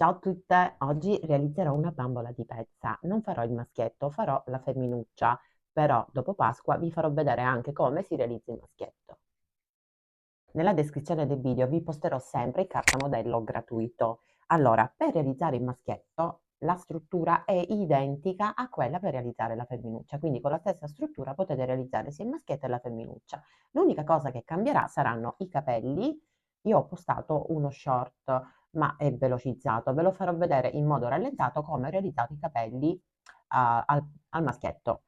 Ciao a tutte, oggi realizzerò una bambola di pezza. Non farò il maschietto, farò la femminuccia, però dopo Pasqua vi farò vedere anche come si realizza il maschietto. Nella descrizione del video vi posterò sempre il cartamodello gratuito. Allora, per realizzare il maschietto, la struttura è identica a quella per realizzare la femminuccia, quindi con la stessa struttura potete realizzare sia il maschietto che la femminuccia. L'unica cosa che cambierà saranno i capelli. Io ho postato uno short, ma è velocizzato. Ve lo farò vedere in modo rallentato come ho realizzato i capelli al maschietto.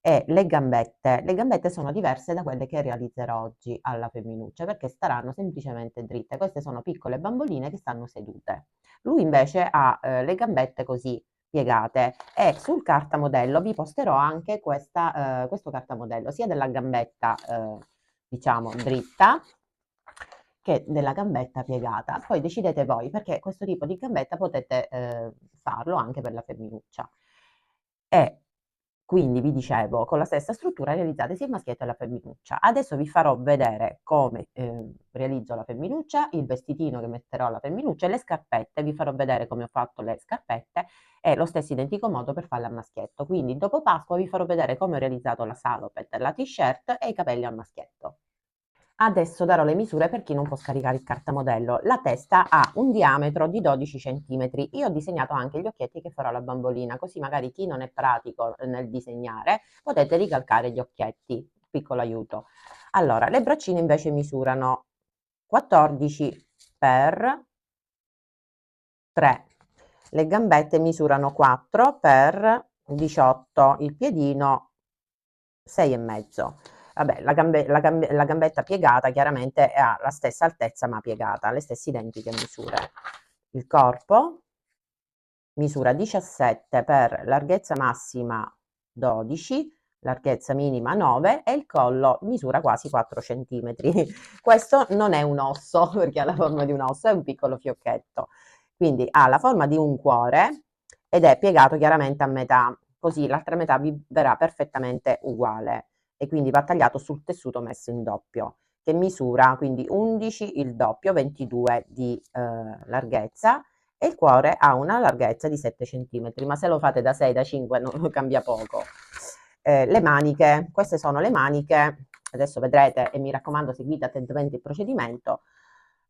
E le gambette sono diverse da quelle che realizzerò oggi alla femminuccia perché staranno semplicemente dritte. Queste sono piccole bamboline che stanno sedute. Lui invece ha le gambette così piegate e sul cartamodello vi posterò anche questo cartamodello sia della gambetta diciamo dritta che della gambetta piegata. Poi decidete voi perché questo tipo di gambetta potete farlo anche per la femminuccia. E quindi vi dicevo, con la stessa struttura realizzate sia il maschietto e la femminuccia. Adesso vi farò vedere come realizzo la femminuccia, il vestitino che metterò alla femminuccia e le scarpette. Vi farò vedere come ho fatto le scarpette e lo stesso identico modo per farle al maschietto. Quindi dopo Pasqua vi farò vedere come ho realizzato la salopette, la t-shirt e i capelli al maschietto. Adesso darò le misure per chi non può scaricare il cartamodello. La testa ha un diametro di 12 centimetri. Io ho disegnato anche gli occhietti che farò alla bambolina, così magari chi non è pratico nel disegnare potete ricalcare gli occhietti. Piccolo aiuto. Allora, le braccine invece misurano 14 per 3. Le gambette misurano 4 per 18. Il piedino 6 e mezzo. Vabbè, la gambetta piegata chiaramente ha la stessa altezza ma piegata, le stesse identiche misure. Il corpo misura 17 per larghezza massima 12, larghezza minima 9 e il collo misura quasi 4 centimetri. Questo non è un osso perché ha la forma di un osso, è un piccolo fiocchetto. Quindi ha la forma di un cuore ed è piegato chiaramente a metà, così l'altra metà vi verrà perfettamente uguale e quindi va tagliato sul tessuto messo in doppio che misura quindi 11 il doppio, 22 di larghezza e il cuore ha una larghezza di 7 centimetri, ma se lo fate da 6, da 5 non cambia poco. Le maniche, queste sono le maniche, adesso vedrete e mi raccomando seguite attentamente il procedimento.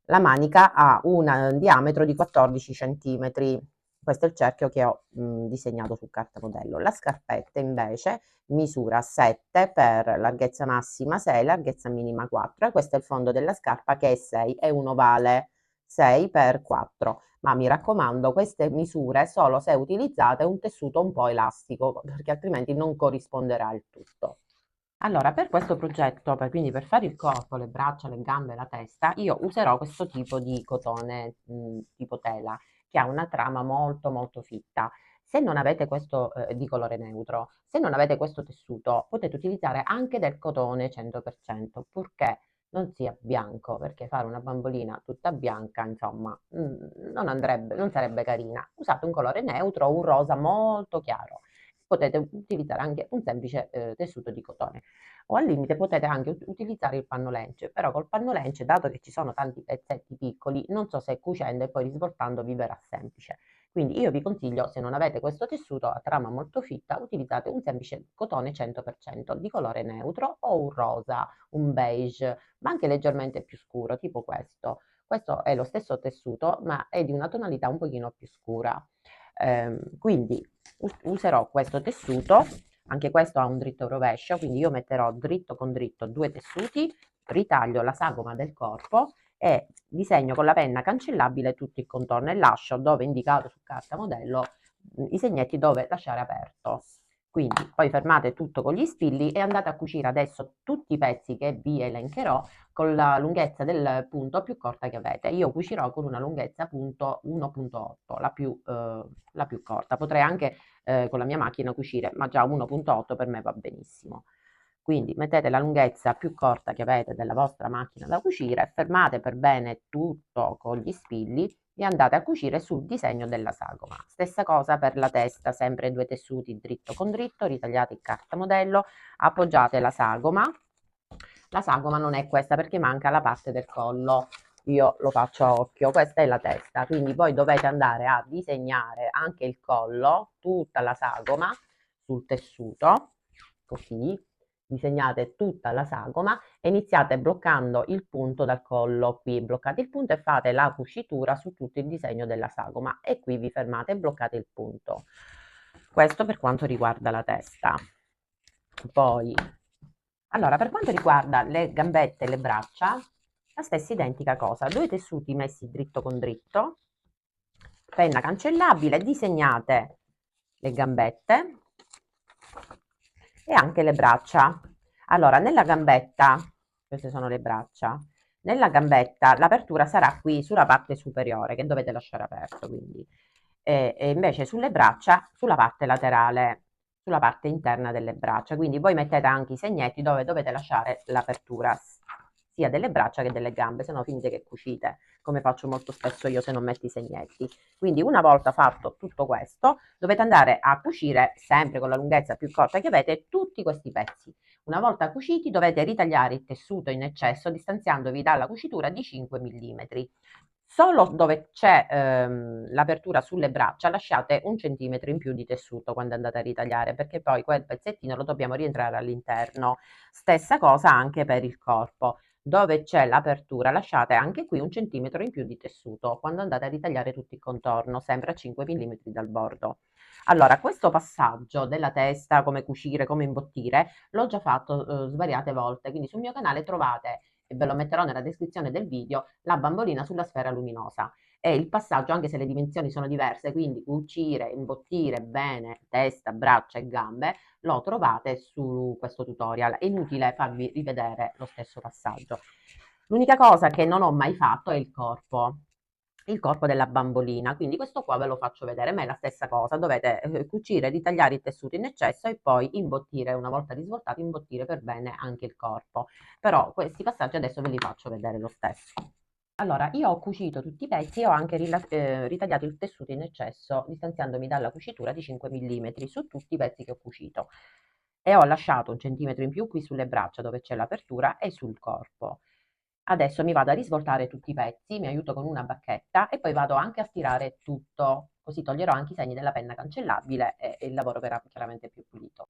La manica ha un diametro di 14 centimetri, questo è il cerchio che ho disegnato sul cartamodello. La scarpetta invece misura 7 per larghezza massima 6, larghezza minima 4 e questo è il fondo della scarpa che è 6, è un ovale 6 per 4, ma mi raccomando queste misure solo se utilizzate un tessuto un po' elastico perché altrimenti non corrisponderà il tutto. Allora, per questo progetto, quindi per fare il corpo, le braccia, le gambe, la testa, io userò questo tipo di cotone, tipo tela, che ha una trama molto molto fitta. Se non avete questo, di colore neutro, se non avete questo tessuto, potete utilizzare anche del cotone 100%, purché non sia bianco, perché fare una bambolina tutta bianca, insomma, non andrebbe, non sarebbe carina. Usate un colore neutro o un rosa molto chiaro. Potete utilizzare anche un semplice tessuto di cotone o al limite potete anche utilizzare il pannolence, però col pannolence, dato che ci sono tanti pezzetti piccoli, non so se cucendo e poi risvoltando vi verrà semplice. Quindi io vi consiglio, se non avete questo tessuto a trama molto fitta, utilizzate un semplice cotone 100% di colore neutro o un rosa, un beige, ma anche leggermente più scuro, tipo questo. Questo è lo stesso tessuto, ma è di una tonalità un pochino più scura. Quindi userò questo tessuto, anche questo ha un dritto rovescio, quindi io metterò dritto con dritto due tessuti, ritaglio la sagoma del corpo e disegno con la penna cancellabile tutto il contorno e lascio dove indicato su carta modello i segnetti dove lasciare aperto. Quindi poi fermate tutto con gli spilli e andate a cucire adesso tutti i pezzi che vi elencherò con la lunghezza del punto più corta che avete. Io cucirò con una lunghezza punto 1.8, la più corta. Potrei anche con la mia macchina cucire, ma già 1.8 per me va benissimo. Quindi mettete la lunghezza più corta che avete della vostra macchina da cucire, fermate per bene tutto con gli spilli e andate a cucire sul disegno della sagoma. Stessa cosa per la testa, sempre due tessuti dritto con dritto, ritagliate il cartamodello, appoggiate la sagoma. La sagoma non è questa perché manca la parte del collo. io lo faccio a occhio. Questa è la testa, quindi voi dovete andare a disegnare anche il collo, tutta la sagoma sul tessuto, così, disegnate tutta la sagoma e iniziate bloccando il punto dal collo. Qui bloccate il punto e fate la cucitura su tutto il disegno della sagoma e qui vi fermate e bloccate il punto. Questo per quanto riguarda la testa. Poi, allora, per quanto riguarda le gambette e le braccia, la stessa identica cosa, due tessuti messi dritto con dritto, penna cancellabile, disegnate le gambette e anche le braccia. Allora, nella gambetta, queste sono le braccia, nella gambetta l'apertura sarà qui sulla parte superiore che dovete lasciare aperto, quindi, e invece sulle braccia sulla parte laterale, sulla parte interna delle braccia. Quindi voi mettete anche i segnetti dove dovete lasciare l'apertura sia delle braccia che delle gambe, se no finite che cucite, come faccio molto spesso io se non metto i segnetti. Quindi una volta fatto tutto questo, dovete andare a cucire sempre con la lunghezza più corta che avete tutti questi pezzi. Una volta cuciti dovete ritagliare il tessuto in eccesso distanziandovi dalla cucitura di 5 mm. Solo dove c'è l'apertura sulle braccia lasciate 1 centimetro in più di tessuto quando andate a ritagliare, perché poi quel pezzettino lo dobbiamo rientrare all'interno. Stessa cosa anche per il corpo. Dove c'è l'apertura lasciate anche qui 1 centimetro in più di tessuto quando andate a ritagliare tutto il contorno, sempre a 5 mm dal bordo. Allora, questo passaggio della testa, come cucire, come imbottire, l'ho già fatto svariate volte, quindi sul mio canale trovate, e ve lo metterò nella descrizione del video, la bambolina sulla sfera luminosa. E il passaggio, anche se le dimensioni sono diverse, quindi cucire, imbottire bene testa, braccia e gambe, lo trovate su questo tutorial. È inutile farvi rivedere lo stesso passaggio. L'unica cosa che non ho mai fatto è il corpo della bambolina, quindi questo qua ve lo faccio vedere, ma è la stessa cosa, dovete cucire, ritagliare il tessuto in eccesso e poi imbottire, una volta risvoltato, imbottire per bene anche il corpo. Però questi passaggi adesso ve li faccio vedere lo stesso. Allora, io ho cucito tutti i pezzi e ho anche ritagliato il tessuto in eccesso, distanziandomi dalla cucitura di 5 mm su tutti i pezzi che ho cucito. E ho lasciato 1 centimetro in più qui sulle braccia dove c'è l'apertura e sul corpo. Adesso mi vado a risvoltare tutti i pezzi, mi aiuto con una bacchetta e poi vado anche a stirare tutto, così toglierò anche i segni della penna cancellabile e il lavoro verrà chiaramente più pulito.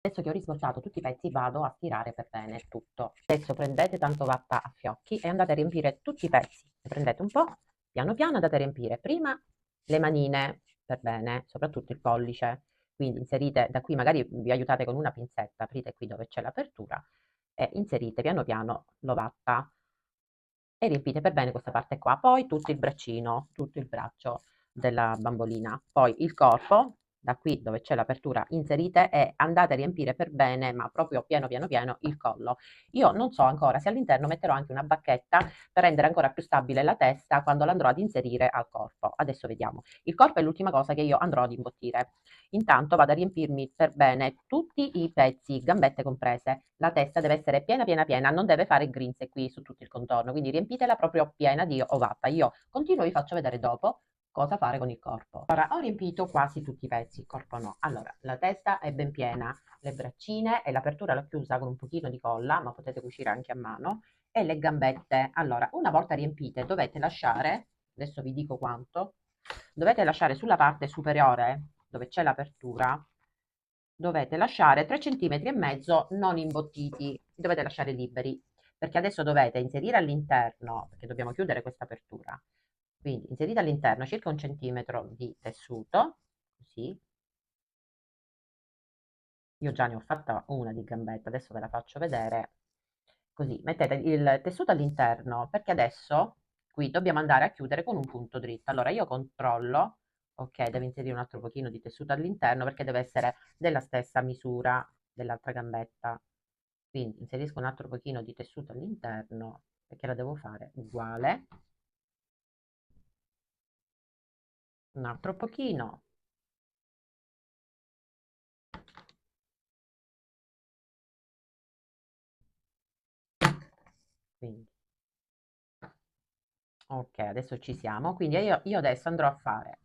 Adesso che ho risvoltato tutti i pezzi vado a stirare per bene tutto. Adesso prendete tanto vatta a fiocchi e andate a riempire tutti i pezzi. Ne prendete un po', piano piano andate a riempire prima le manine per bene, soprattutto il pollice. Quindi inserite da qui, magari vi aiutate con una pinzetta, aprite qui dove c'è l'apertura e inserite piano piano l'ovatta e riempite per bene questa parte qua. Poi tutto il braccino, tutto il braccio della bambolina. Poi il corpo, da qui dove c'è l'apertura, inserite e andate a riempire per bene, ma proprio pieno pieno pieno, il collo. Io non so ancora se all'interno metterò anche una bacchetta per rendere ancora più stabile la testa quando l'andrò ad inserire al corpo. Adesso vediamo. Il corpo è l'ultima cosa che io andrò ad imbottire. Intanto vado a riempirmi per bene tutti i pezzi, gambette comprese. La testa deve essere piena piena piena, non deve fare grinze qui su tutto il contorno, quindi riempitela proprio piena di ovata. Io continuo, vi faccio vedere dopo cosa fare con il corpo. Ora ho riempito quasi tutti i pezzi, il corpo no. Allora, la testa è ben piena, le braccine e l'apertura l'ho chiusa con un pochino di colla, ma potete cucire anche a mano, e le gambette. Allora, una volta riempite dovete lasciare, adesso vi dico quanto, dovete lasciare sulla parte superiore dove c'è l'apertura, dovete lasciare 3,5 cm non imbottiti, dovete lasciare liberi, perché adesso dovete inserire all'interno, perché dobbiamo chiudere questa apertura, quindi inserite all'interno circa 1 centimetro di tessuto, così, io già ne ho fatta una di gambetta, adesso ve la faccio vedere, così, mettete il tessuto all'interno, perché adesso qui dobbiamo andare a chiudere con un punto dritto, allora io controllo ok? Devi inserire un altro pochino di tessuto all'interno perché deve essere della stessa misura dell'altra gambetta. Quindi inserisco un altro pochino di tessuto all'interno perché la devo fare uguale. Un altro pochino. Quindi, ok, adesso ci siamo. Quindi io adesso andrò a fare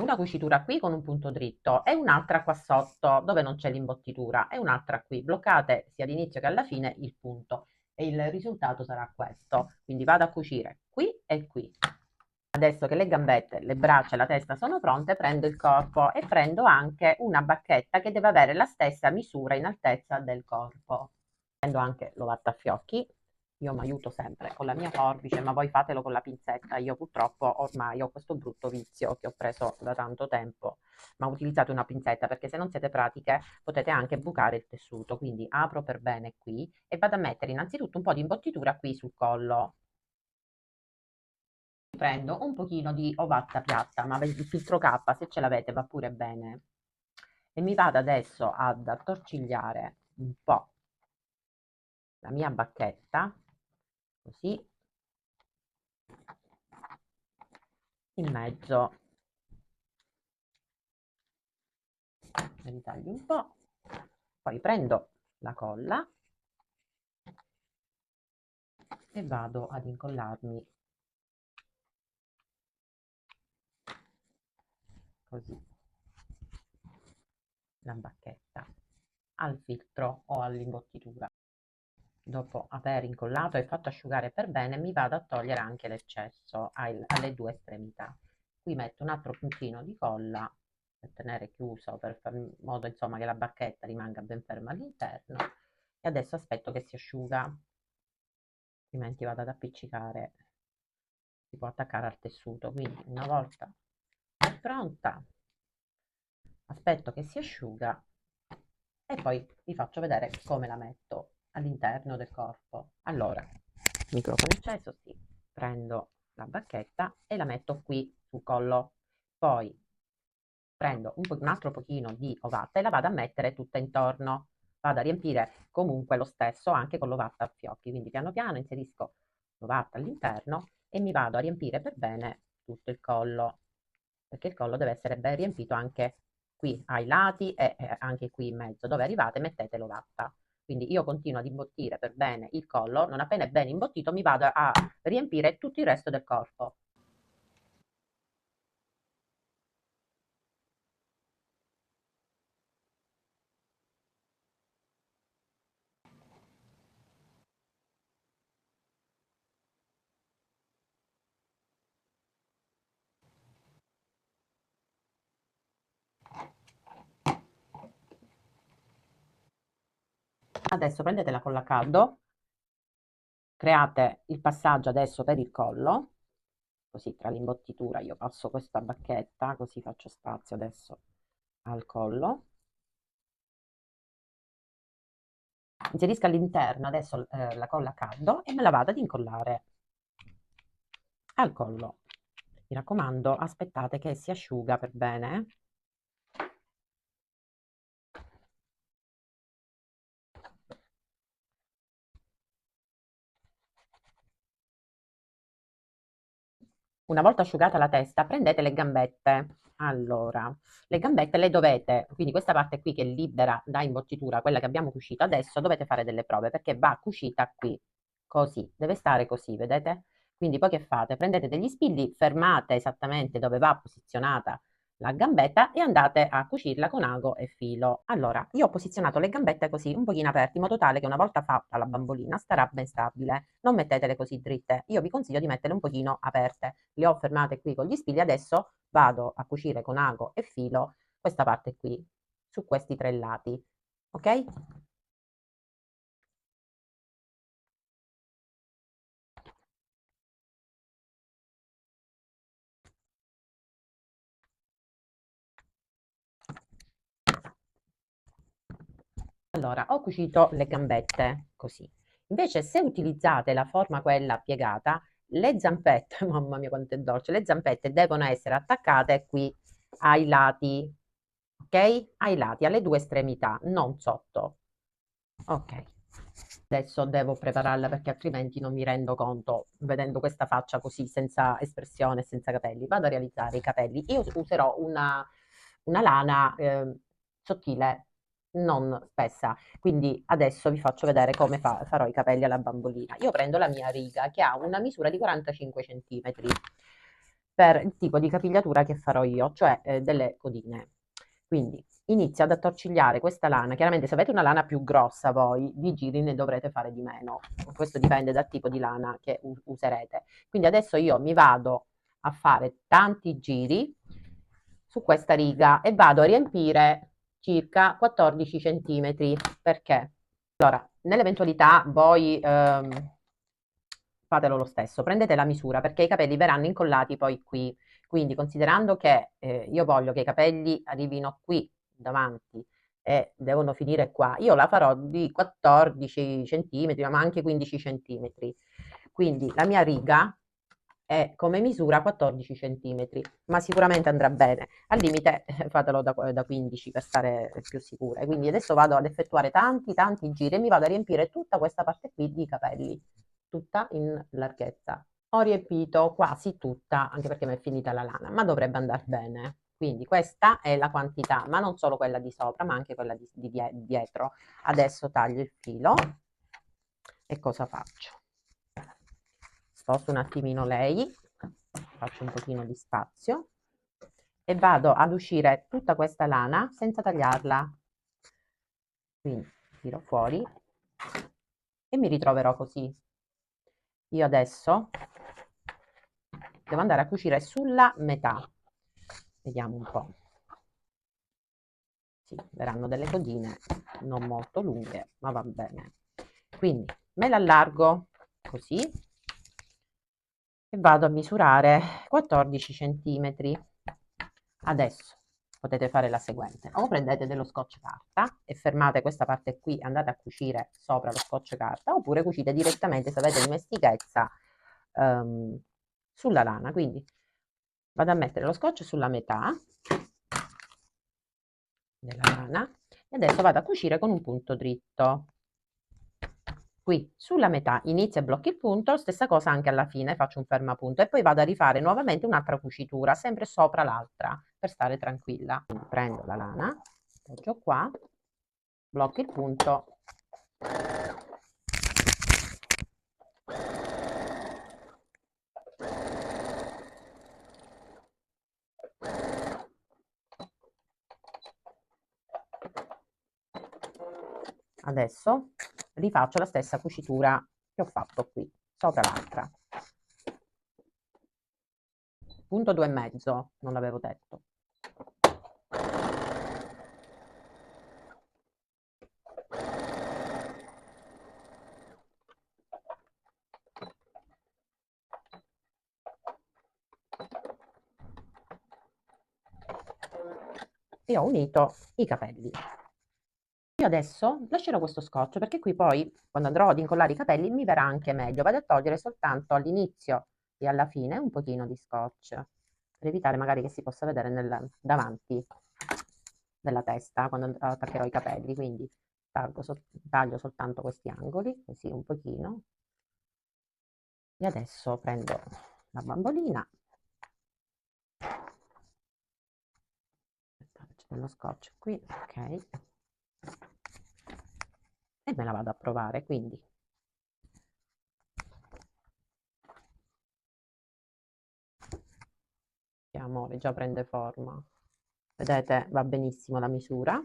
una cucitura qui con un punto dritto e un'altra qua sotto dove non c'è l'imbottitura e un'altra qui. Bloccate sia all'inizio che alla fine il punto e il risultato sarà questo. Quindi vado a cucire qui e qui. Adesso che le gambette, le braccia e la testa sono pronte, prendo il corpo e prendo anche una bacchetta che deve avere la stessa misura in altezza del corpo. Prendo anche l'ovattafiocchi. Io mi aiuto sempre con la mia forbice, ma voi fatelo con la pinzetta. Io purtroppo ormai ho questo brutto vizio che ho preso da tanto tempo, ma utilizzate una pinzetta perché se non siete pratiche potete anche bucare il tessuto. Quindi apro per bene qui e vado a mettere innanzitutto un po' di imbottitura qui sul collo. Prendo un pochino di ovatta piatta, ma il filtro K se ce l'avete va pure bene. E mi vado adesso ad attorcigliare un po' la mia bacchetta, così, in mezzo. Ne ritaglio un po', poi prendo la colla e vado ad incollarmi così la bacchetta al filtro o all'imbottitura. Dopo aver incollato e fatto asciugare per bene, mi vado a togliere anche l'eccesso alle due estremità. Qui metto un altro puntino di colla per tenere chiuso, per fare in modo insomma che la bacchetta rimanga ben ferma all'interno. E adesso aspetto che si asciuga, altrimenti vado ad appiccicare, si può attaccare al tessuto. Quindi una volta è pronta, aspetto che si asciuga e poi vi faccio vedere come la metto all'interno del corpo. Allora, microfono acceso, sì, prendo la bacchetta e la metto qui sul collo, poi prendo un altro pochino di ovatta e la vado a mettere tutta intorno, vado a riempire comunque lo stesso anche con l'ovatta a fiocchi, quindi piano piano inserisco l'ovatta all'interno e mi vado a riempire per bene tutto il collo, perché il collo deve essere ben riempito anche qui ai lati e anche qui in mezzo, dove arrivate mettete l'ovatta. Quindi io continuo ad imbottire per bene il collo, non appena è ben imbottito mi vado a riempire tutto il resto del corpo. Adesso prendete la colla a caldo, create il passaggio adesso per il collo, così tra l'imbottitura io passo questa bacchetta, così faccio spazio adesso al collo. Inserisco all'interno adesso la colla a caldo e me la vado ad incollare al collo. Mi raccomando, aspettate che si asciuga per bene. Una volta asciugata la testa, prendete le gambette. Allora, le gambette le dovete, quindi questa parte qui che è libera da imbottitura, quella che abbiamo cucito adesso, dovete fare delle prove perché va cucita qui, così, deve stare così, vedete? Quindi poi che fate? Prendete degli spilli, fermate esattamente dove va posizionata la gambetta e andate a cucirla con ago e filo. Allora, io ho posizionato le gambette così un pochino aperte in modo tale che una volta fatta la bambolina starà ben stabile. Non mettetele così dritte, io vi consiglio di metterle un pochino aperte. Le ho fermate qui con gli spilli, adesso vado a cucire con ago e filo questa parte qui, su questi tre lati, ok? Allora, ho cucito le gambette così. Invece, se utilizzate la forma quella piegata, Le zampette, mamma mia quanto è dolce, le zampette devono essere attaccate qui ai lati, ok? Ai lati, alle due estremità, non sotto. Ok. Adesso devo prepararla perché altrimenti non mi rendo conto, vedendo questa faccia così, senza espressione, senza capelli. Vado a realizzare i capelli. Io userò una lana sottile, non spessa. Quindi adesso vi faccio vedere come farò i capelli alla bambolina. Io prendo la mia riga che ha una misura di 45 centimetri per il tipo di capigliatura che farò io, cioè delle codine. Quindi inizio ad attorcigliare questa lana. Chiaramente se avete una lana più grossa voi, di giri ne dovrete fare di meno. Questo dipende dal tipo di lana che userete. Quindi adesso io mi vado a fare tanti giri su questa riga e vado a riempire circa 14 centimetri. Perché? Allora, nell'eventualità voi fatelo lo stesso, prendete la misura perché i capelli verranno incollati poi qui. Quindi considerando che io voglio che i capelli arrivino qui davanti e devono finire qua, io la farò di 14 centimetri, ma anche 15 centimetri. Quindi la mia riga è come misura 14 centimetri, ma sicuramente andrà bene. Al limite fatelo da 15 per stare più sicure. Quindi adesso vado ad effettuare tanti giri e mi vado a riempire tutta questa parte qui di capelli, tutta in larghezza. Ho riempito quasi tutta, anche perché mi è finita la lana, ma dovrebbe andare bene. Quindi questa è la quantità, ma non solo quella di sopra, ma anche quella di dietro. Adesso taglio il filo e cosa faccio? Sposto un attimino lei, faccio un pochino di spazio e vado ad uscire tutta questa lana senza tagliarla. Quindi tiro fuori e mi ritroverò così. Io adesso devo andare a cucire sulla metà. Vediamo un po'. Sì, verranno delle codine non molto lunghe, ma va bene. Quindi me la allargo così e vado a misurare 14 centimetri. Adesso potete fare la seguente: o prendete dello scotch carta e fermate questa parte qui, andate a cucire sopra lo scotch carta, oppure cucite direttamente se avete dimestichezza ehm, sulla lana. Quindi vado a mettere lo scotch sulla metà della lana e adesso vado a cucire con un punto dritto. Qui sulla metà inizio e blocco il punto, stessa cosa anche alla fine, faccio un fermapunto e poi vado a rifare nuovamente un'altra cucitura, sempre sopra l'altra, per stare tranquilla. Quindi prendo la lana, appoggio qua, blocco il punto. Adesso rifaccio la stessa cucitura che ho fatto qui, sopra l'altra. Punto 2,5, non l'avevo detto. E ho unito i capelli. Io adesso lascerò questo scotch perché qui poi, quando andrò ad incollare i capelli, mi verrà anche meglio. Vado a togliere soltanto all'inizio e alla fine un pochino di scotch, per evitare magari che si possa vedere davanti della testa quando attaccherò i capelli. Quindi taglio soltanto questi angoli, così un pochino. E adesso prendo la bambolina. Aspettate, c'è dello scotch qui, ok. E me la vado a provare, quindi che amore, già prende forma. Vedete, va benissimo la misura.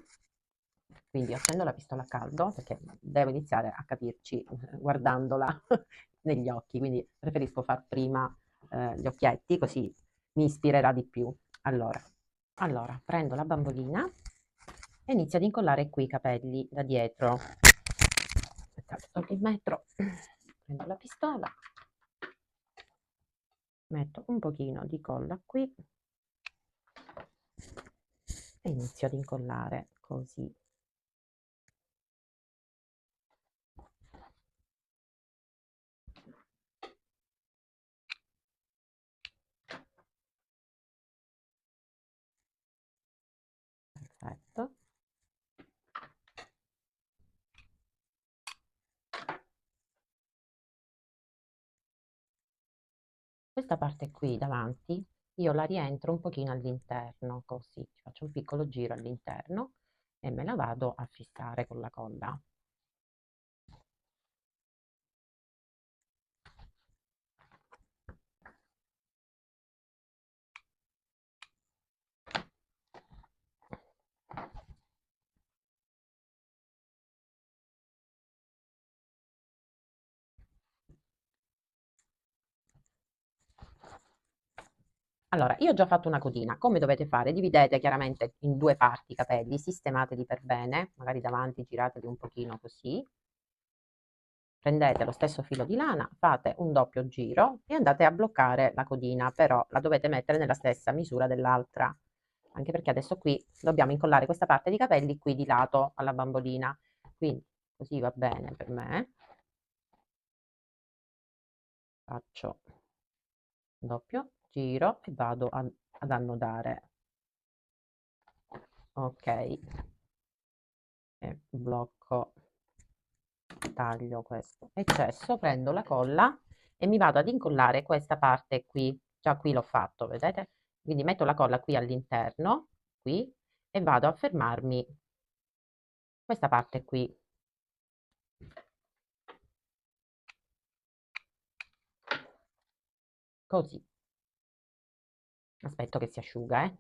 Quindi accendo la pistola a caldo perché devo iniziare a capirci guardandola negli occhi, quindi preferisco far prima gli occhietti così mi ispirerà di più. Allora, prendo la bambolina e inizio ad incollare qui i capelli da dietro. Aspettate, tolgo il metro, prendo la pistola, metto un pochino di colla qui e inizio ad incollare così. perfetto. Questa parte qui davanti io la rientro un pochino all'interno, così, faccio un piccolo giro all'interno e me la vado a fissare con la colla. Allora, io ho già fatto una codina. Come dovete fare? Dividete chiaramente in due parti i capelli, sistemateli per bene, magari davanti girateli un pochino così. Prendete lo stesso filo di lana, fate un doppio giro e andate a bloccare la codina, però la dovete mettere nella stessa misura dell'altra, anche perché adesso qui dobbiamo incollare questa parte di capelli qui di lato alla bambolina, quindi così va bene per me. Faccio un doppio giro e vado ad annodare. Ok, e blocco, taglio questo eccesso, prendo la colla e mi vado ad incollare questa parte qui, già qui l'ho fatto, vedete? Quindi metto la colla qui all'interno, qui, e vado a fermarmi questa parte qui. Così. Aspetto che si asciuga, eh.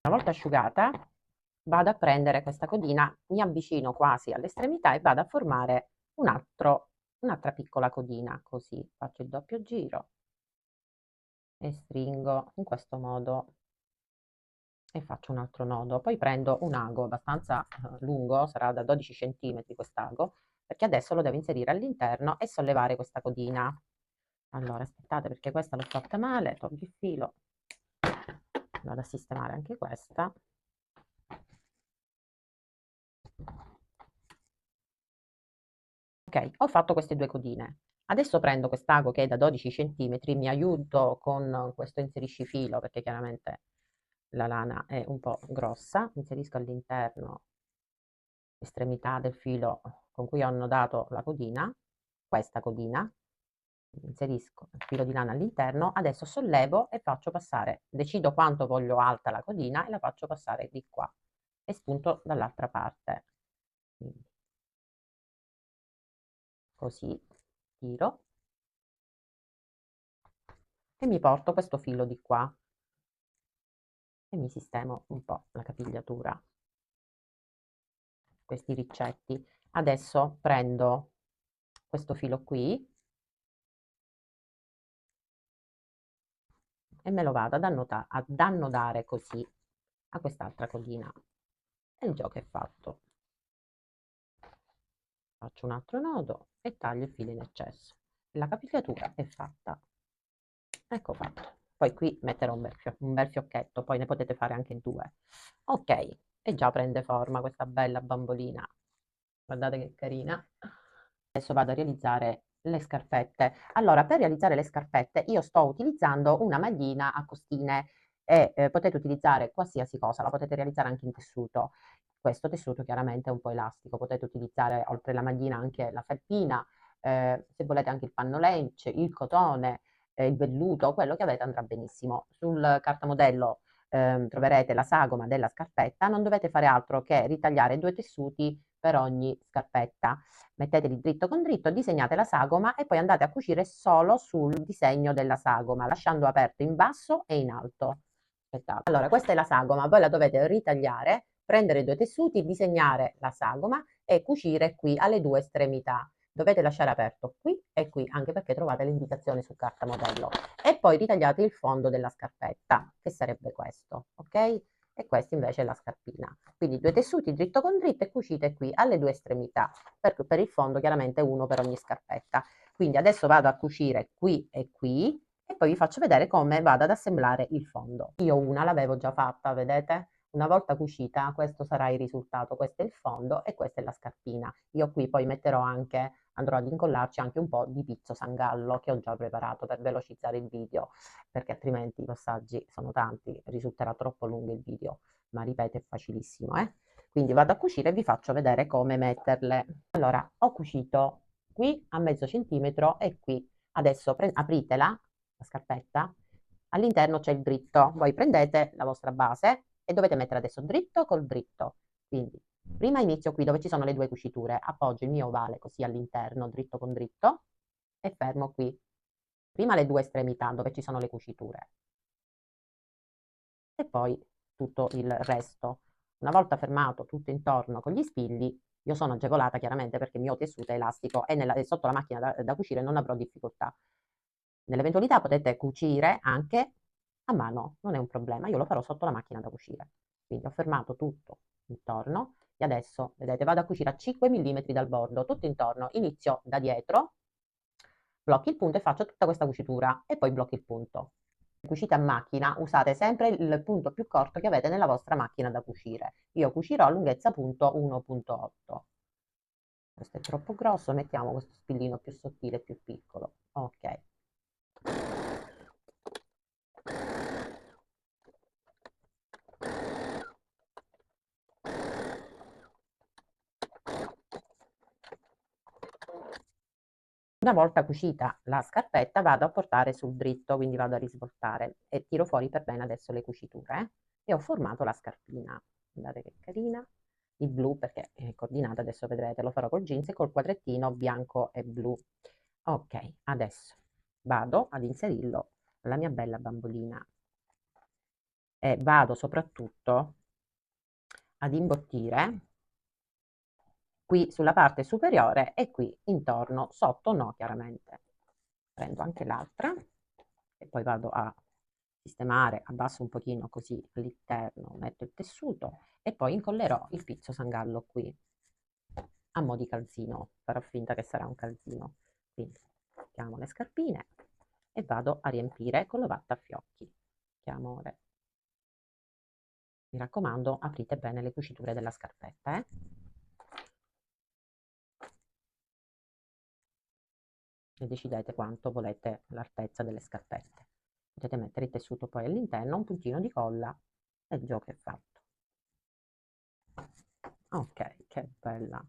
Una volta asciugata, vado a prendere questa codina, mi avvicino quasi all'estremità e vado a formare un'altra piccola codina, così faccio il doppio giro e stringo in questo modo e faccio un altro nodo. Poi prendo un ago abbastanza lungo, sarà da 12 centimetri quest'ago, perché adesso lo devo inserire all'interno e sollevare questa codina. Allora, aspettate perché questa l'ho fatta male, tolgo il filo, vado a sistemare anche questa. Ok, ho fatto queste due codine. Adesso prendo quest'ago che è da 12 centimetri, mi aiuto con questo inseriscifilo perché chiaramente la lana è un po' grossa, inserisco all'interno l'estremità del filo con cui ho annodato la codina, questa codina, inserisco il filo di lana all'interno, adesso sollevo e faccio passare, decido quanto voglio alta la codina e la faccio passare di qua e spunto dall'altra parte. Quindi, così, tiro e mi porto questo filo di qua e mi sistemo un po' la capigliatura, questi riccetti. Adesso prendo questo filo qui e me lo vado ad annodare così a quest'altra codina e il gioco è fatto. Faccio un altro nodo e taglio il filo in eccesso. La capigliatura è fatta. Ecco fatto. Poi qui metterò un bel fiocchetto, poi ne potete fare anche due. Ok, e già prende forma questa bella bambolina. Guardate che carina. Adesso vado a realizzare le scarpette. Allora, per realizzare le scarpette io sto utilizzando una maglina a costine e potete utilizzare qualsiasi cosa, la potete realizzare anche in tessuto. Questo tessuto chiaramente è un po' elastico, potete utilizzare oltre la maglina anche la felpina, se volete anche il pannolence, il cotone, il velluto, quello che avete andrà benissimo. Sul cartamodello troverete la sagoma della scarpetta, non dovete fare altro che ritagliare due tessuti per ogni scarpetta. Metteteli dritto con dritto, disegnate la sagoma e poi andate a cucire solo sul disegno della sagoma, lasciando aperto in basso e in alto. Aspettate. Allora, questa è la sagoma, voi la dovete ritagliare, prendere i due tessuti, disegnare la sagoma e cucire qui alle due estremità. Dovete lasciare aperto qui e qui, anche perché trovate le indicazioni su carta modello. E poi ritagliate il fondo della scarpetta, che sarebbe questo, ok? E questa invece è la scarpina. Quindi due tessuti dritto con dritto e cucite qui alle due estremità, per il fondo chiaramente uno per ogni scarpetta. Quindi adesso vado a cucire qui e poi vi faccio vedere come vado ad assemblare il fondo. Io una l'avevo già fatta, vedete? Una volta cucita, questo sarà il risultato, questo è il fondo e questa è la scarpina. Io qui poi metterò anche, andrò ad incollarci anche un po' di pizzo sangallo che ho già preparato per velocizzare il video, perché altrimenti i passaggi sono tanti, risulterà troppo lungo il video. ma ripeto è facilissimo, quindi vado a cucire e vi faccio vedere come metterle. Allora, ho cucito qui a mezzo centimetro e qui. Adesso apritela, la scarpetta, all'interno c'è il dritto. Voi prendete la vostra base e dovete mettere adesso dritto col dritto. Quindi prima inizio qui dove ci sono le due cuciture, appoggio il mio ovale così all'interno, dritto con dritto, e fermo qui. Prima le due estremità dove ci sono le cuciture e poi tutto il resto. Una volta fermato tutto intorno con gli spilli, io sono agevolata chiaramente perché il mio tessuto è elastico e sotto la macchina da cucire non avrò difficoltà. Nell'eventualità potete cucire anche a mano, non è un problema, io lo farò sotto la macchina da cucire. Quindi ho fermato tutto intorno e adesso, vedete, vado a cucire a 5 mm dal bordo, tutto intorno, inizio da dietro, blocchi il punto e faccio tutta questa cucitura e poi blocchi il punto. Cucite a macchina, usate sempre il punto più corto che avete nella vostra macchina da cucire. Io cucirò a lunghezza punto 1.8. Questo è troppo grosso, mettiamo questo spillino più sottile e più piccolo. Ok. Una volta cucita la scarpetta vado a portare sul dritto, quindi vado a risvoltare e tiro fuori per bene adesso le cuciture e ho formato la scarpina. Guardate che carina, di blu perché è coordinata, adesso vedrete, lo farò col jeans e col quadrettino bianco e blu. Ok, adesso vado ad inserirlo alla mia bella bambolina e vado soprattutto ad imbottire qui sulla parte superiore e qui intorno, sotto no chiaramente. Prendo anche l'altra e poi vado a sistemare, abbasso un pochino così all'interno, metto il tessuto e poi incollerò il pizzo sangallo qui a mo' di calzino, farò finta che sarà un calzino. Quindi mettiamo le scarpine e vado a riempire con l'ovatta a fiocchi. Che amore. Mi raccomando, aprite bene le cuciture della scarpetta, e decidete quanto volete l'altezza delle scarpette. Potete mettere il tessuto poi all'interno, un puntino di colla e il gioco è fatto. Ok, che bella.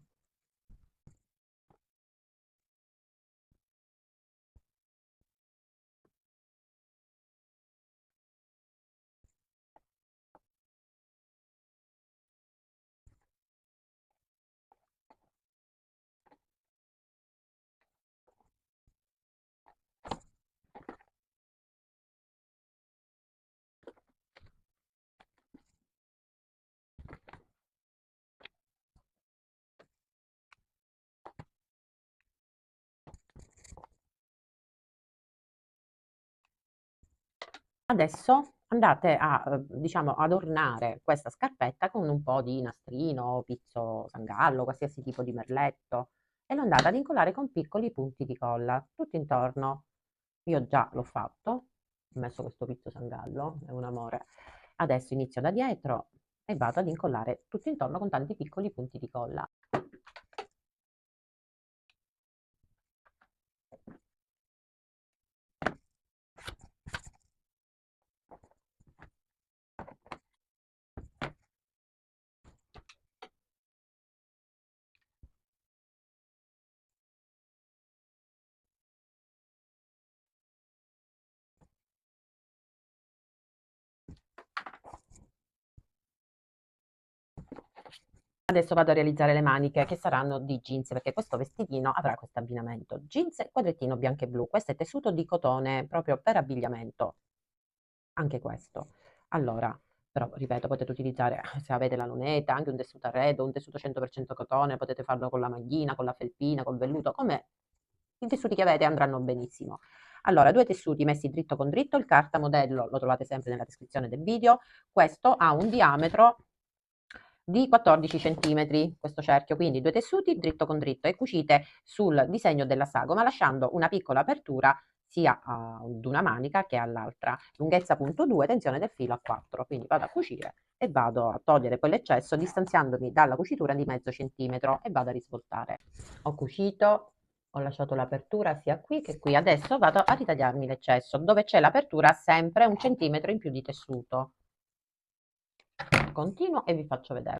Adesso andate a, diciamo, adornare questa scarpetta con un po' di nastrino, pizzo sangallo, qualsiasi tipo di merletto e lo andate ad incollare con piccoli punti di colla tutto intorno. Io già l'ho fatto, ho messo questo pizzo sangallo, è un amore. Adesso inizio da dietro e vado ad incollare tutto intorno con tanti piccoli punti di colla. Adesso vado a realizzare le maniche che saranno di jeans perché questo vestitino avrà questo abbinamento jeans e quadrettino bianco e blu. Questo è tessuto di cotone proprio per abbigliamento, anche questo. Allora, però ripeto, potete utilizzare se avete la lunetta, anche un tessuto a reddo, un tessuto 100% cotone, potete farlo con la maglina, con la felpina, col velluto, come i tessuti che avete andranno benissimo. Allora, due tessuti messi dritto con dritto, il cartamodello lo trovate sempre nella descrizione del video, questo ha un diametro di 14 centimetri, questo cerchio, quindi due tessuti dritto con dritto e cucite sul disegno della sagoma lasciando una piccola apertura sia ad una manica che all'altra, lunghezza punto 2, tensione del filo a 4, quindi vado a cucire e vado a togliere quell'eccesso distanziandomi dalla cucitura di mezzo centimetro e vado a risvoltare. Ho cucito, ho lasciato l'apertura sia qui che qui, adesso vado a ritagliarmi l'eccesso, dove c'è l'apertura sempre un centimetro in più di tessuto. continuo e vi faccio vedere.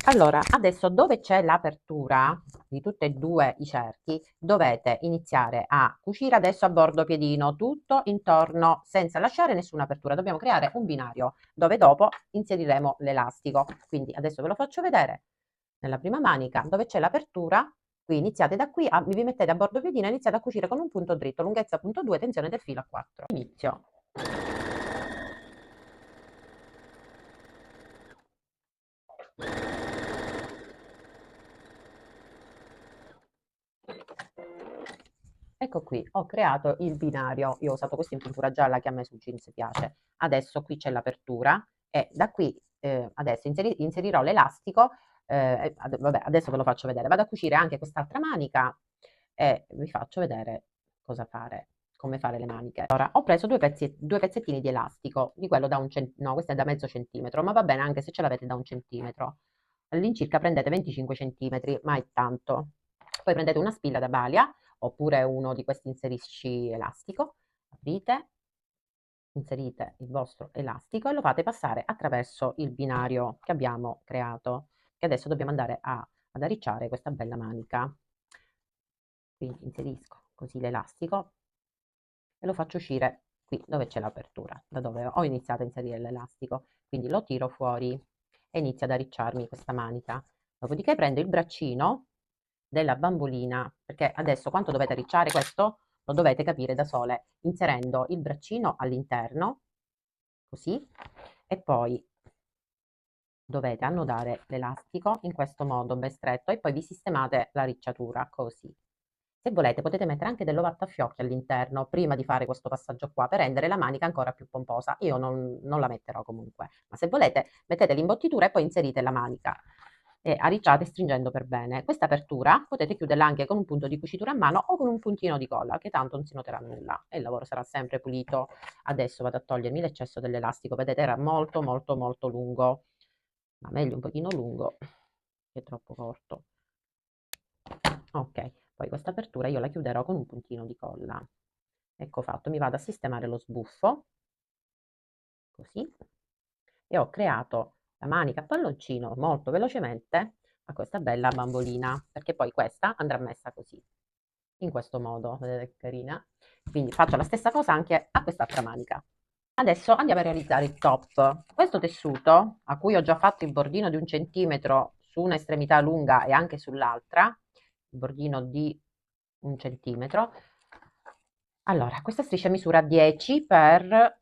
Allora, adesso dove c'è l'apertura di tutti e due i cerchi, dovete iniziare a cucire adesso a bordo piedino, tutto intorno, senza lasciare nessuna apertura. Dobbiamo creare un binario dove dopo inseriremo l'elastico. Quindi adesso ve lo faccio vedere. Nella prima manica, dove c'è l'apertura, qui iniziate da qui, vi mettete a bordo piedino e iniziate a cucire con un punto dritto, lunghezza punto 2, tensione del filo a 4. Inizio. Ecco qui, ho creato il binario, io ho usato questo in pintura gialla che a me sul jeans piace. Adesso qui c'è l'apertura e da qui adesso inserirò l'elastico, vabbè adesso ve lo faccio vedere, vado a cucire anche quest'altra manica e vi faccio vedere cosa fare, come fare le maniche. Allora, ho preso due pezzettini di elastico, di quello da no, questo è da mezzo centimetro, ma va bene anche se ce l'avete da 1 centimetro. All'incirca prendete 25 centimetri, ma è tanto. Poi prendete una spilla da balia, oppure uno di questi inserisci elastico, aprite, inserite il vostro elastico e lo fate passare attraverso il binario che abbiamo creato, che adesso dobbiamo andare ad arricciare questa bella manica. Quindi inserisco così l'elastico e lo faccio uscire qui dove c'è l'apertura, da dove ho iniziato a inserire l'elastico. Quindi lo tiro fuori e inizio ad arricciarmi questa manica. Dopodiché prendo il braccino della bambolina, perché adesso quanto dovete arricciare questo lo dovete capire da sole, inserendo il braccino all'interno, così, e poi dovete annodare l'elastico in questo modo ben stretto e poi vi sistemate la ricciatura così. Se volete potete mettere anche dell'ovattafiocchi all'interno prima di fare questo passaggio qua per rendere la manica ancora più pomposa. Io non la metterò comunque, ma se volete mettete l'imbottitura e poi inserite la manica e arricciate stringendo per bene. Questa apertura potete chiuderla anche con un punto di cucitura a mano o con un puntino di colla, che tanto non si noterà nulla e il lavoro sarà sempre pulito. Adesso vado a togliermi l'eccesso dell'elastico, vedete era molto molto molto lungo, ma meglio un pochino lungo che troppo corto. Ok, poi questa apertura io la chiuderò con un puntino di colla. Ecco fatto, mi vado a sistemare lo sbuffo, così, e ho creato la manica a palloncino molto velocemente a questa bella bambolina, perché poi questa andrà messa così, in questo modo, vedete che carina? Quindi faccio la stessa cosa anche a quest'altra manica. Adesso andiamo a realizzare il top. Questo tessuto, a cui ho già fatto il bordino di 1 centimetro su un'estremità lunga e anche sull'altra, il bordino di 1 centimetro. Allora, questa striscia misura 10 per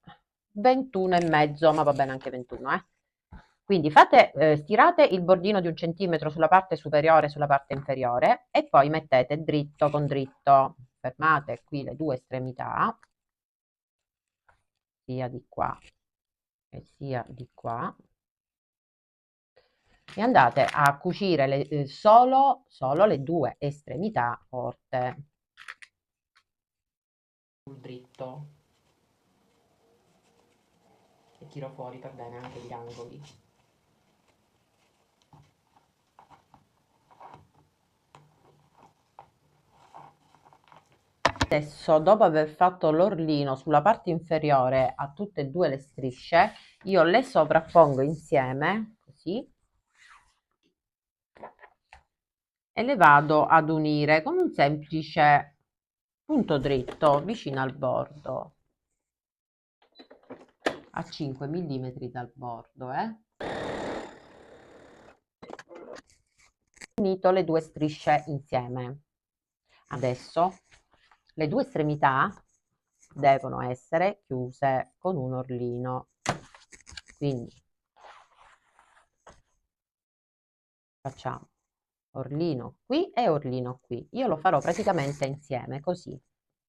21,5, ma va bene anche 21, eh. Quindi stirate il bordino di 1 centimetro sulla parte superiore e sulla parte inferiore e poi mettete dritto con dritto. Fermate qui le due estremità, sia di qua e sia di qua, e andate a cucire solo le due estremità corte sul dritto e tiro fuori per bene anche gli angoli. Adesso, dopo aver fatto l'orlino sulla parte inferiore a tutte e due le strisce, io le sovrappongo insieme, così, e le vado ad unire con un semplice punto dritto vicino al bordo, a 5 mm dal bordo, Unito le due strisce insieme. Adesso le due estremità devono essere chiuse con un orlino, quindi facciamo orlino qui e orlino qui. Io lo farò praticamente insieme, così,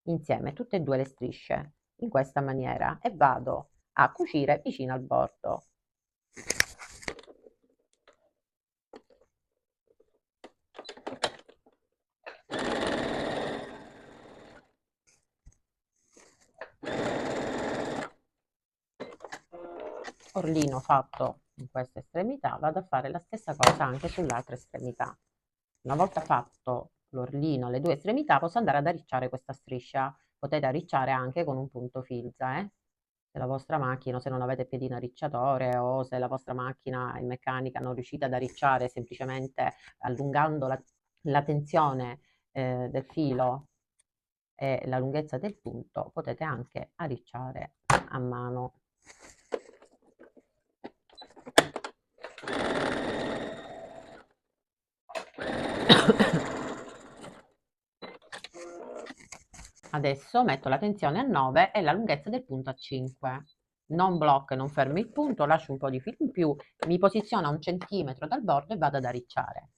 insieme tutte e due le strisce in questa maniera, e vado a cucire vicino al bordo. Orlino fatto in questa estremità, vado a fare la stessa cosa anche sull'altra estremità. Una volta fatto l'orlino alle due estremità, posso andare ad arricciare questa striscia. Potete arricciare anche con un punto filza, se la vostra macchina, se non avete piedino arricciatore o se la vostra macchina è meccanica, non riuscite ad arricciare semplicemente allungando la tensione del filo e la lunghezza del punto, potete anche arricciare a mano. Adesso metto la tensione a 9 e la lunghezza del punto a 5. Non blocco e non fermo il punto, lascio un po' di filo in più, mi posiziono a 1 centimetro dal bordo e vado ad arricciare.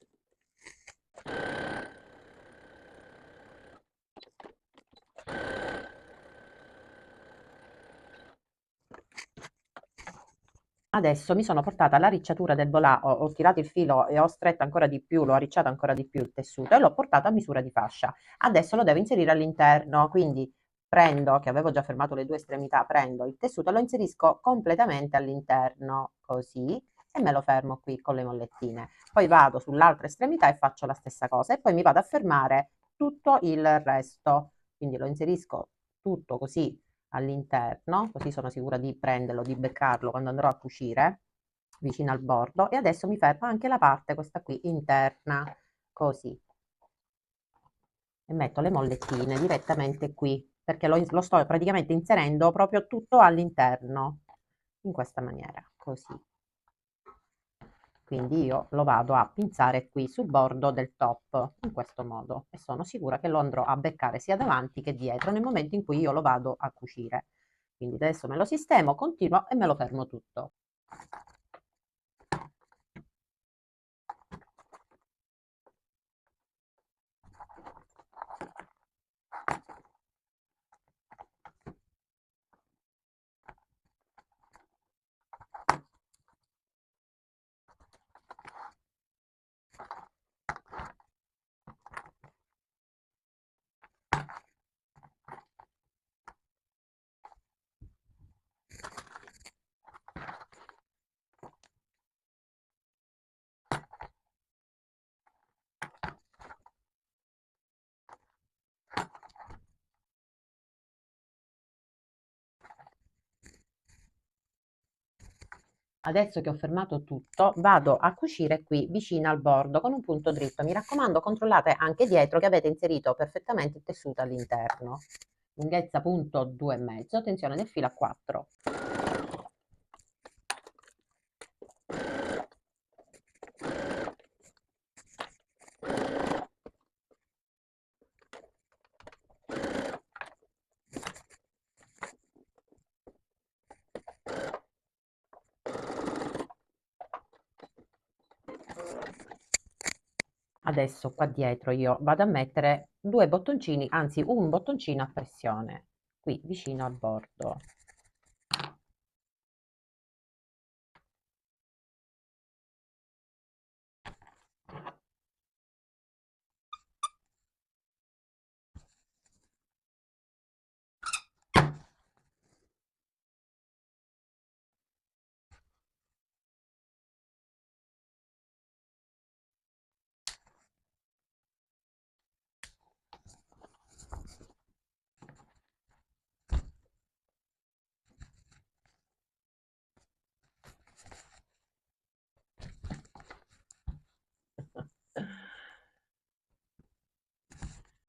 Adesso mi sono portata l'arricciatura del volà, ho tirato il filo e ho stretto ancora di più, l'ho arricciato ancora di più il tessuto e l'ho portato a misura di fascia. Adesso lo devo inserire all'interno, quindi prendo, che avevo già fermato le due estremità, prendo il tessuto e lo inserisco completamente all'interno, così, e me lo fermo qui con le mollettine. Poi vado sull'altra estremità e faccio la stessa cosa e poi mi vado a fermare tutto il resto. Quindi lo inserisco tutto così all'interno, così sono sicura di prenderlo, di beccarlo quando andrò a cucire vicino al bordo. E adesso mi fermo anche la parte, questa qui, interna, così. E metto le mollettine direttamente qui, perché lo sto praticamente inserendo proprio tutto all'interno, in questa maniera, così. Quindi io lo vado a pinzare qui sul bordo del top, in questo modo, e sono sicura che lo andrò a beccare sia davanti che dietro nel momento in cui io lo vado a cucire. Quindi adesso me lo sistemo, continuo e me lo fermo tutto. Adesso che ho fermato tutto, vado a cucire qui vicino al bordo con un punto dritto. Mi raccomando, controllate anche dietro che avete inserito perfettamente il tessuto all'interno. Lunghezza punto 2,5, tensione del filo a 4. Adesso qua dietro io vado a mettere 2 bottoncini, anzi un bottoncino a pressione, qui vicino al bordo.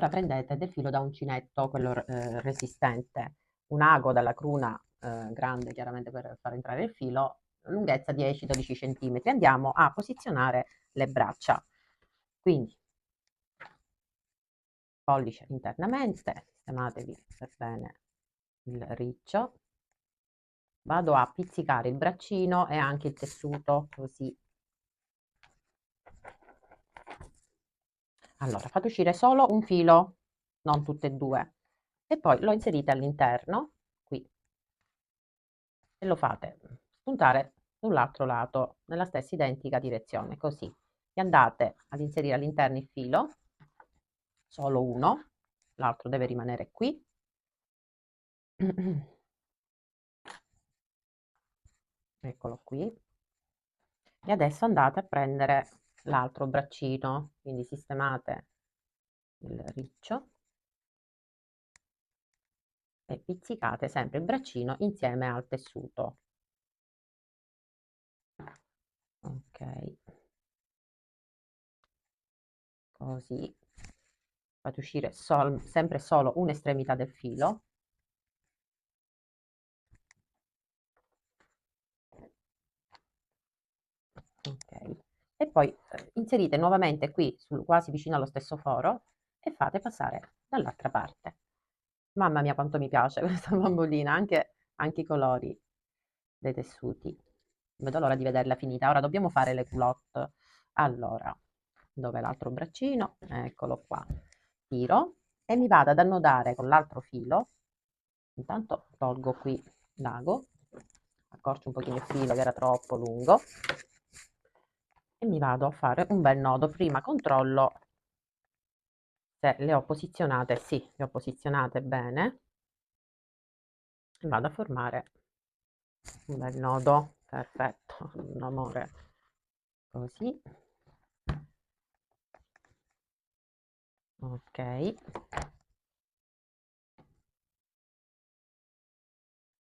Ora prendete del filo da uncinetto, quello resistente, un ago dalla cruna grande chiaramente per far entrare il filo, lunghezza 10-12 cm. Andiamo a posizionare le braccia. Quindi pollice internamente, sistematevi per bene il riccio. Vado a pizzicare il braccino e anche il tessuto, così. Allora, fate uscire solo un filo, non tutte e due, e poi lo inserite all'interno, qui. e lo fate spuntare sull'altro lato nella stessa identica direzione, così. E andate ad inserire all'interno il filo, solo uno, l'altro deve rimanere qui. Eccolo qui. E adesso andate a prendere l'altro braccino, quindi sistemate il riccio e pizzicate sempre il braccino insieme al tessuto. Ok, così fate uscire sempre solo un'estremità del filo. Ok, e poi inserite nuovamente qui quasi vicino allo stesso foro e fate passare dall'altra parte. Mamma mia quanto mi piace questa bambolina, anche i colori dei tessuti. Non vedo l'ora di vederla finita. Ora dobbiamo fare le culotte. Allora, dov'è l'altro braccino? Eccolo qua. Tiro e mi vado ad annodare con l'altro filo. Intanto tolgo qui l'ago, accorcio un pochino il filo che era troppo lungo e mi vado a fare un bel nodo. Prima controllo se le ho posizionate, sì, le ho posizionate bene e vado a formare un bel nodo, perfetto, un amore, così, ok,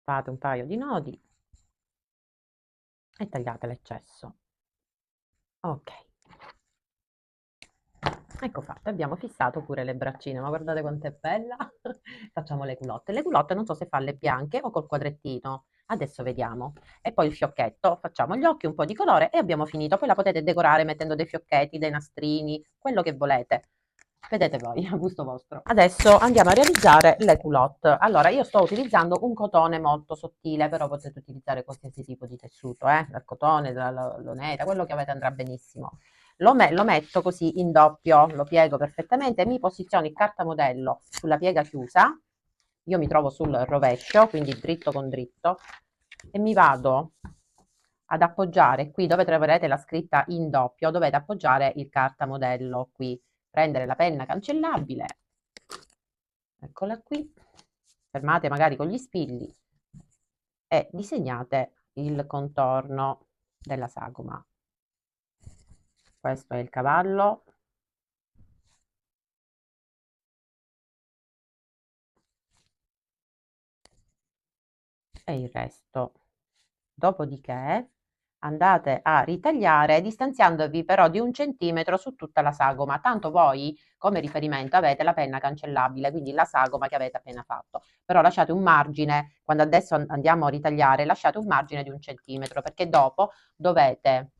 fate un paio di nodi e tagliate l'eccesso, ok. Ecco fatto, abbiamo fissato pure le braccine, ma guardate quanto è bella. Facciamo le culotte. Le culotte non so se farle bianche o col quadrettino. Adesso vediamo. E poi il fiocchetto, facciamo gli occhi, un po' di colore e abbiamo finito. Poi la potete decorare mettendo dei fiocchetti, dei nastrini, quello che volete. Vedete voi, a gusto vostro. Adesso andiamo a realizzare le culotte. Allora, io sto utilizzando un cotone molto sottile, però potete utilizzare qualsiasi tipo di tessuto, dal cotone, dalla lonetta, quello che avete andrà benissimo. Lo metto così in doppio, lo piego perfettamente, mi posiziono il cartamodello sulla piega chiusa, io mi trovo sul rovescio, quindi dritto con dritto, e mi vado ad appoggiare qui dove troverete la scritta in doppio, dovete appoggiare il cartamodello qui, prendere la penna cancellabile, eccola qui, fermate magari con gli spilli e disegnate il contorno della sagoma. Questo è il cavallo. E il resto. Dopodiché andate a ritagliare distanziandovi però di 1 centimetro su tutta la sagoma, tanto voi come riferimento avete la penna cancellabile, quindi la sagoma che avete appena fatto, però lasciate un margine, quando adesso andiamo a ritagliare, lasciate un margine di 1 centimetro perché dopo dovete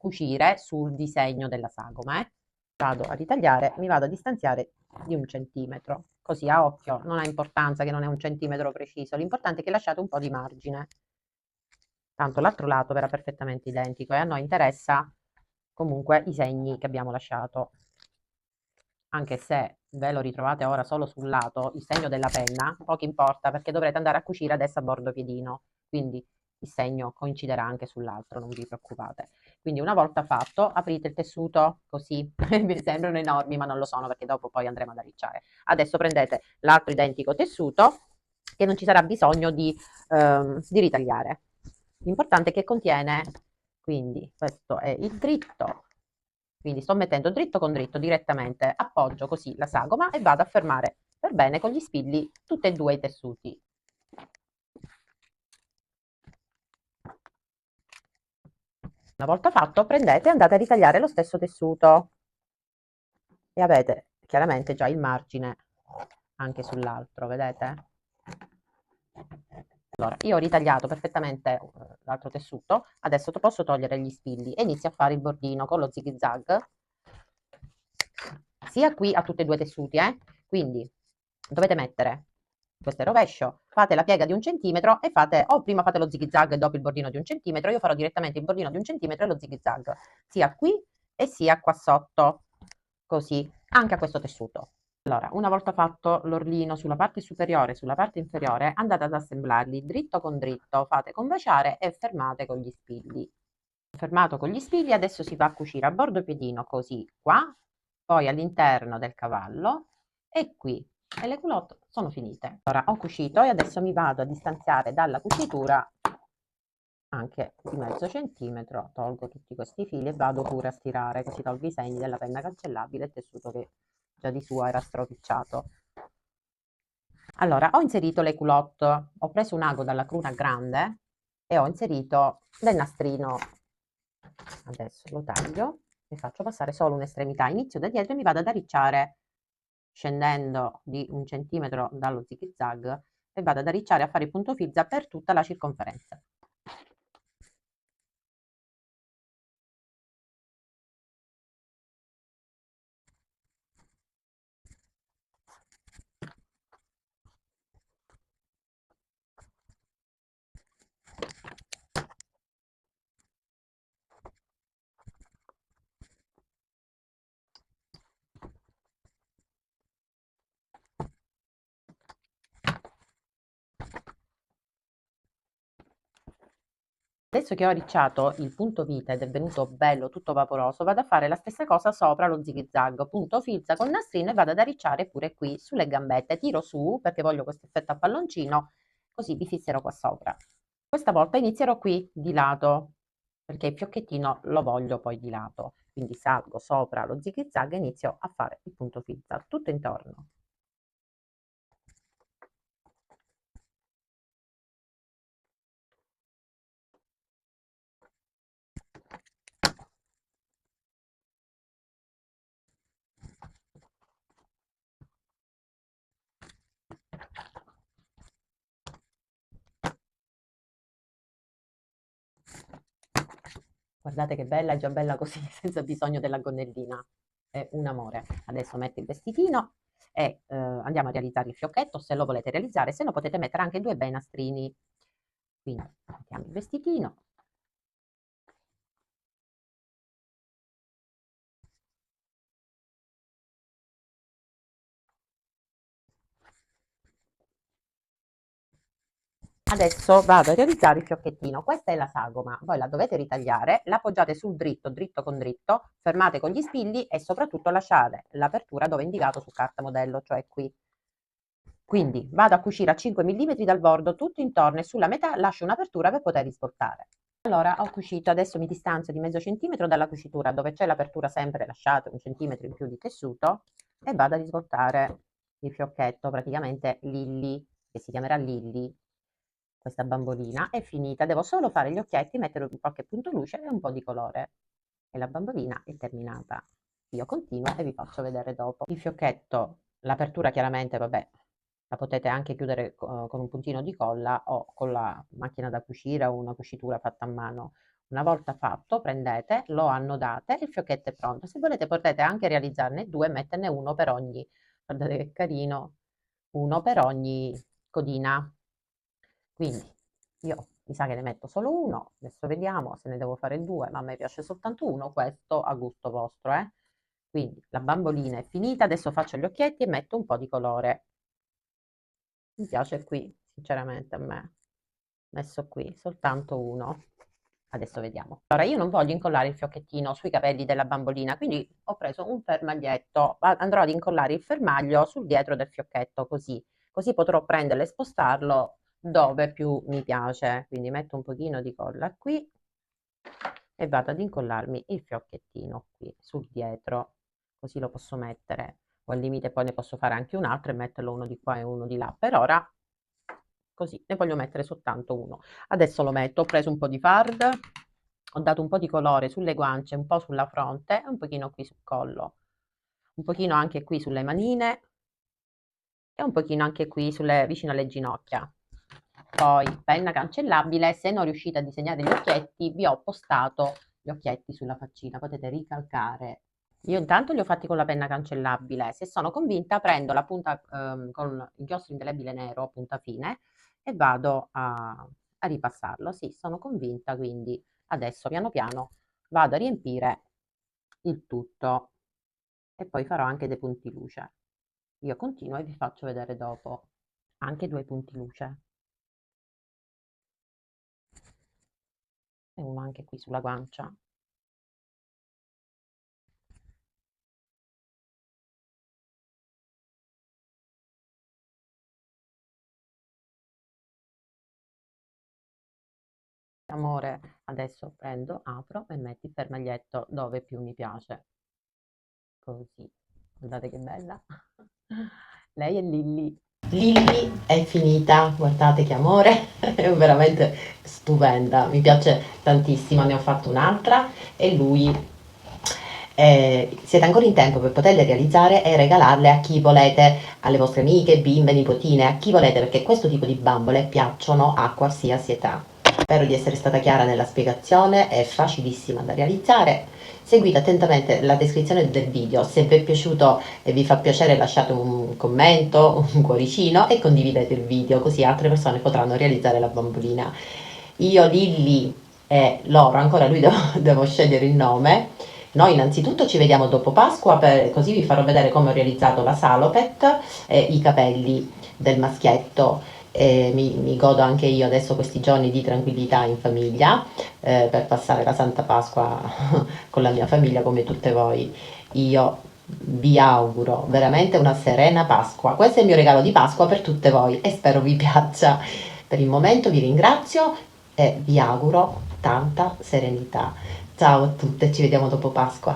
cucire sul disegno della sagoma. Vado a ritagliare, mi vado a distanziare di 1 centimetro, così a occhio, non ha importanza che non è 1 centimetro preciso, l'importante è che lasciate un po' di margine, tanto l'altro lato verrà perfettamente identico e a noi interessa comunque i segni che abbiamo lasciato, anche se ve lo ritrovate ora solo sul lato, il segno della penna, poco importa perché dovrete andare a cucire adesso a bordo piedino, quindi il segno coinciderà anche sull'altro, non vi preoccupate. Quindi una volta fatto, aprite il tessuto così, vi sembrano enormi ma non lo sono perché dopo poi andremo ad arricciare. Adesso prendete l'altro identico tessuto che non ci sarà bisogno di ritagliare. L'importante è che contiene, quindi questo è il dritto, quindi sto mettendo dritto con dritto direttamente, appoggio così la sagoma e vado a fermare per bene con gli spilli tutti e due i tessuti. Una volta fatto, prendete e andate a ritagliare lo stesso tessuto e avete chiaramente già il margine anche sull'altro, vedete? Allora, io ho ritagliato perfettamente l'altro tessuto, adesso posso togliere gli spilli e inizio a fare il bordino con lo zig zag, sia qui a tutti e due i tessuti, quindi dovete mettere, questo è il rovescio, fate la piega di 1 centimetro e fate, o prima fate lo zig zag e dopo il bordino di 1 centimetro, io farò direttamente il bordino di 1 centimetro e lo zig zag, sia qui e sia qua sotto, così, anche a questo tessuto. Allora, una volta fatto l'orlino sulla parte superiore e sulla parte inferiore, andate ad assemblarli dritto con dritto, fate combaciare e fermate con gli spilli. Fermato con gli spilli, adesso si va a cucire a bordo piedino, così qua, poi all'interno del cavallo e qui. E le culotte sono finite. Ora ho cucito e adesso mi vado a distanziare dalla cucitura anche di mezzo centimetro, tolgo tutti questi fili e vado pure a stirare, così tolgo i segni della penna cancellabile e il tessuto che già di suo era stropicciato. Allora, ho inserito le culotte, ho preso un ago dalla cruna grande e ho inserito del nastrino. Adesso lo taglio e faccio passare solo un'estremità. Inizio da dietro e mi vado ad arricciare scendendo di 1 centimetro dallo zig zag e vado ad arricciare a fare il punto fizza per tutta la circonferenza. Adesso che ho arricciato il punto vita ed è venuto bello, tutto vaporoso, vado a fare la stessa cosa sopra lo zig zag, punto filza col nastrino e vado ad arricciare pure qui sulle gambette. Tiro su perché voglio questo effetto a palloncino, così vi fisserò qua sopra. Questa volta inizierò qui di lato, perché il fiocchettino lo voglio poi di lato. Quindi salgo sopra lo zig zag e inizio a fare il punto filza tutto intorno. Guardate che bella, è già bella così, senza bisogno della gonnellina. È un amore. Adesso metto il vestitino e andiamo a realizzare il fiocchetto, se lo volete realizzare, se no potete mettere anche due bei nastrini. Quindi mettiamo il vestitino. Adesso vado a realizzare il fiocchettino. Questa è la sagoma, voi la dovete ritagliare, la appoggiate sul dritto, dritto con dritto, fermate con gli spilli e soprattutto lasciate l'apertura dove è indicato su carta modello, cioè qui. Quindi vado a cucire a 5 mm dal bordo tutto intorno e sulla metà lascio un'apertura per poter risvoltare. Allora ho cucito, adesso mi distanzio di mezzo centimetro dalla cucitura dove c'è l'apertura sempre lasciate 1 centimetro in più di tessuto e vado a risvoltare il fiocchetto, praticamente Lilli, che si chiamerà Lilli, questa bambolina è finita, devo solo fare gli occhietti, mettere qualche punto luce e un po' di colore e la bambolina è terminata. Io continuo e vi faccio vedere dopo. Il fiocchetto, l'apertura chiaramente, vabbè, la potete anche chiudere con un puntino di colla o con la macchina da cucire o una cucitura fatta a mano. Una volta fatto, prendete, lo annodate e il fiocchetto è pronto. Se volete potete anche realizzarne due, metterne uno per ogni, guardate che carino, uno per ogni codina. Quindi io mi sa che ne metto solo uno, adesso vediamo se ne devo fare due, ma a me piace soltanto uno, questo a gusto vostro, eh. Quindi la bambolina è finita, adesso faccio gli occhietti e metto un po' di colore. Mi piace qui, sinceramente a me, messo qui soltanto uno. Adesso vediamo. Allora, io non voglio incollare il fiocchettino sui capelli della bambolina, quindi ho preso un fermaglietto. Andrò ad incollare il fermaglio sul dietro del fiocchetto, così potrò prenderlo e spostarlo dove più mi piace. Quindi metto un pochino di colla qui e vado ad incollarmi il fiocchettino qui sul dietro, così lo posso mettere. O al limite poi ne posso fare anche un altro e metterlo uno di qua e uno di là. Per ora così, ne voglio mettere soltanto uno. Adesso lo metto, ho preso un po' di fard, ho dato un po' di colore sulle guance, un po' sulla fronte e un pochino qui sul collo, un pochino anche qui sulle manine e un pochino anche qui vicino alle ginocchia. Poi penna cancellabile, se non riuscite a disegnare gli occhietti, vi ho postato gli occhietti sulla faccina, potete ricalcare. Io intanto li ho fatti con la penna cancellabile, se sono convinta prendo la punta con inchiostro indelebile nero, punta fine, e vado a ripassarlo. Sì, sono convinta, quindi adesso piano piano vado a riempire il tutto e poi farò anche dei punti luce. Io continuo e vi faccio vedere dopo anche 2 punti luce e uno anche qui sulla guancia. Amore, adesso prendo, apro e metti il fermaglietto dove più mi piace. Così. Guardate che bella. Lei è Lilly. Lilly è finita, guardate che amore, è veramente stupenda, mi piace tantissimo, ne ho fatto un'altra e lui siete ancora in tempo per poterle realizzare e regalarle a chi volete, alle vostre amiche, bimbe, nipotine, a chi volete, perché questo tipo di bambole piacciono a qualsiasi età. Spero di essere stata chiara nella spiegazione, è facilissima da realizzare. Seguite attentamente la descrizione del video, se vi è piaciuto e vi fa piacere lasciate un commento, un cuoricino e condividete il video così altre persone potranno realizzare la bambolina. Io, Lilly e loro, ancora lui devo scegliere il nome. Noi innanzitutto ci vediamo dopo Pasqua, così vi farò vedere come ho realizzato la salopet e i capelli del maschietto. Mi godo anche io adesso questi giorni di tranquillità in famiglia per passare la Santa Pasqua con la mia famiglia come tutte voi. Io vi auguro veramente una serena Pasqua. Questo è il mio regalo di Pasqua per tutte voi e spero vi piaccia. Per il momento vi ringrazio e vi auguro tanta serenità. Ciao a tutte, ci vediamo dopo Pasqua.